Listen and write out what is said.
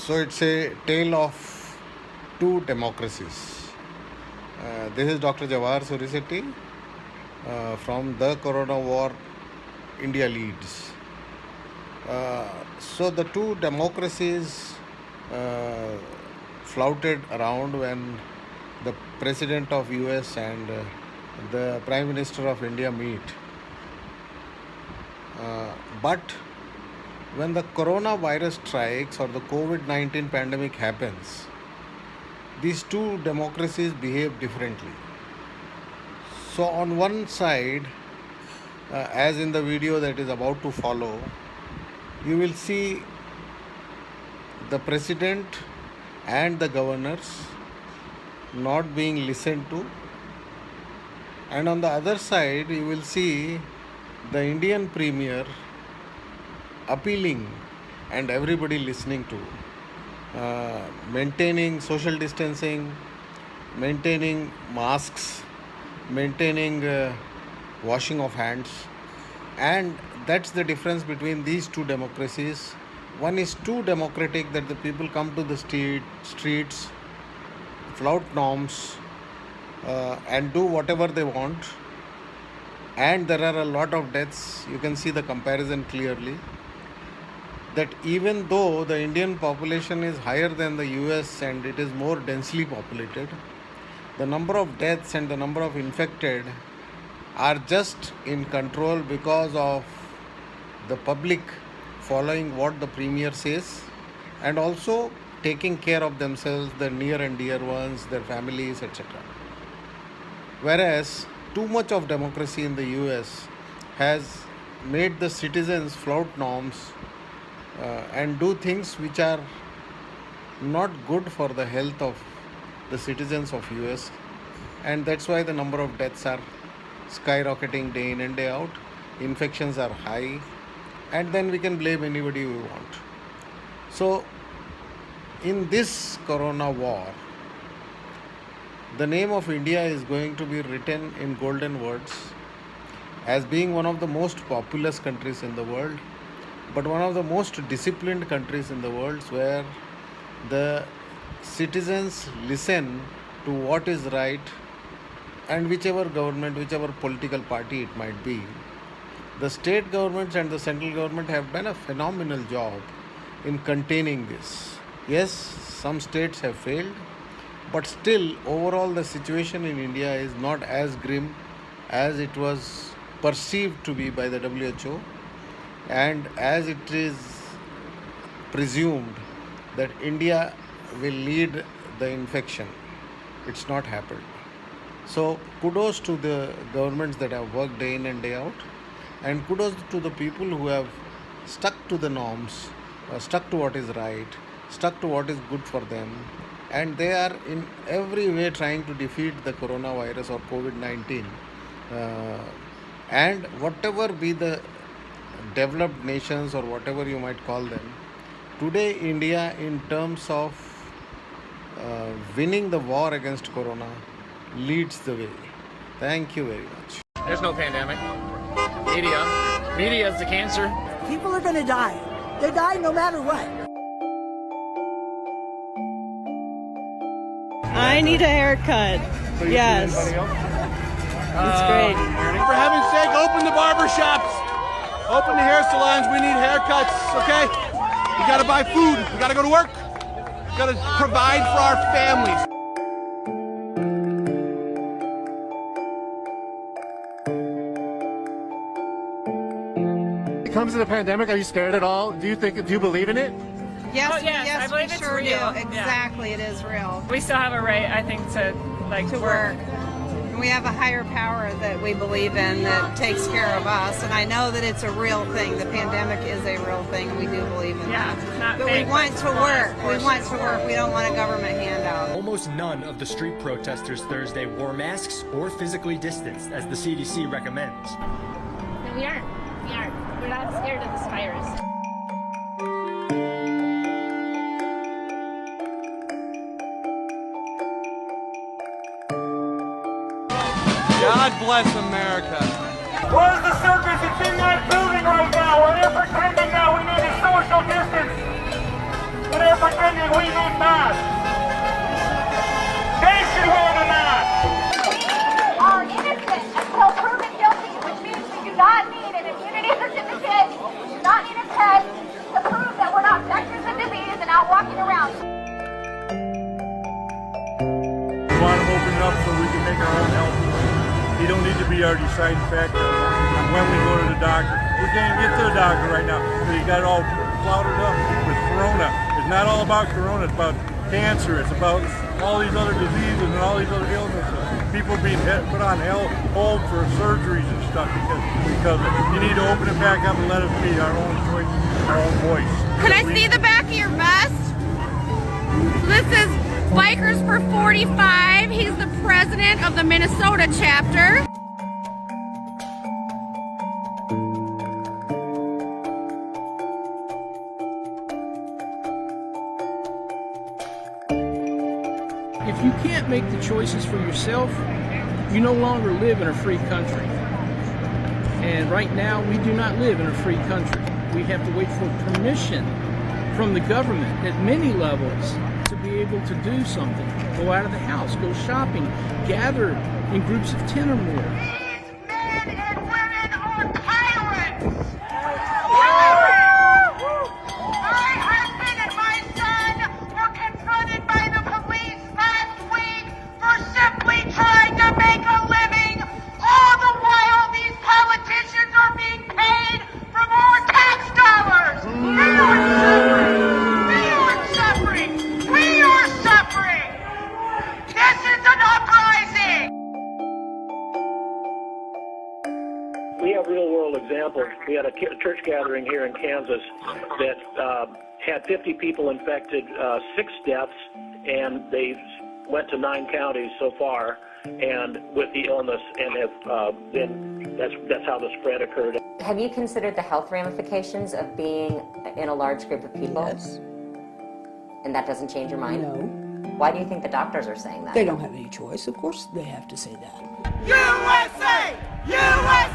So it's a tale of two democracies. This is Dr. Jawahar Surisetti from the Corona War India Leads. So the two democracies flouted around when the President of US and the Prime Minister of India meet. But when the coronavirus strikes or the COVID-19 pandemic happens, these two democracies behave differently. So on one side, as in the video that is about to follow, you will see the president and the governors not being listened to, and on the other side you will see the Indian premier appealing and everybody listening to, maintaining social distancing, maintaining masks, maintaining washing of hands. And that's the difference between these two democracies. One is too democratic that the people come to the streets, flout norms, and do whatever they want. And there are a lot of deaths. You can see the comparison clearly. That even though the Indian population is higher than the US and it is more densely populated, the number of deaths and the number of infected are just in control because of the public following what the premier says and also taking care of themselves, their near and dear ones, their families, etc. Whereas too much of democracy in the US has made the citizens flout norms and do things which are not good for the health of the citizens of US, and that's why the number of deaths are skyrocketing day in and day out. Infections are high, and then we can blame anybody we want. So in this corona war, the name of India is going to be written in golden words as being one of the most populous countries in the world, but one of the most disciplined countries in the world, where the citizens listen to what is right, and whichever government, whichever political party it might be. The state governments and the central government have done a phenomenal job in containing this. Yes, some states have failed, but still overall the situation in India is not as grim as it was perceived to be by the WHO, and as it is presumed that India will lead the infection. It's not happened. So kudos to the governments that have worked day in and day out, and kudos to the people who have stuck to the norms, stuck to what is right, stuck to what is good for them, and they are in every way trying to defeat the coronavirus or COVID-19. And whatever be the developed nations or whatever you might call them, today India, in terms of winning the war against corona, leads the way. Thank you very much. There's no pandemic. Media is the cancer. People are going to die. They die no matter what. I need a haircut. Yes. It's great. For heaven's sake, open the barber shops. Open the hair salons. We need haircuts, okay? We gotta buy food. We gotta go to work. We gotta provide for our families. When it comes to the pandemic, are you scared at all? Do you believe in it? Yes, Oh, yes, I believe we it's sure real. do. Yeah. Exactly, it is real. We still have a right, I think, to Work. And we have a higher power that we believe in that takes care of us. And I know that it's a real thing. The pandemic is a real thing, and we do believe in Yeah, that. it's not But fake, we want but to it's work. full-on We want to work. We don't want a government handout. Almost none of the street protesters Thursday wore masks or physically distanced, as the CDC recommends. No, we aren't. We're not scared of this virus. God bless America. Where's the circus? It's in that building right now. We're pretending now we need a social distance. But pretending we need masks. They should wear the mask. We are innocent until proven guilty, which means we do not need an immunity certificate, we do not need a test to prove that we're not vectors of disease and out walking around. We want them opened up so we can make our own health. You don't need to be our deciding factor on when we go to the doctor. We can't get to the doctor right now because you got it all clouded up with corona. It's not all about corona, it's about cancer, it's about all these other diseases and all these other illnesses. People being put on hold for surgeries and stuff because of it. You need to open it back up and let us be our own choice, our own voice. Can I see the back of your vest? This is Bikers for 45. He's the president of the Minnesota chapter. If you can't make the choices for yourself, you no longer live in a free country. And right now, we do not live in a free country. We have to wait for permission from the government at many levels to be able to do something. Go out of the house, go shopping, gather in groups of 10 or more. Men and women are tyrants! My husband and my son were confronted by the police last week for simply trying to make a living, all the while these politicians are being paid from our tax dollars! They are suffering! We are suffering! This is an uprising! We have real-world examples. We had a church gathering here in Kansas that had 50 people infected, 6 deaths, and they went to 9 counties so far, and with the illness, and have that's how the spread occurred. Have you considered the health ramifications of being in a large group of people? Yes. And that doesn't change your mind? No. Why do you think the doctors are saying that? They don't have any choice. Of course they have to say that. USA! USA!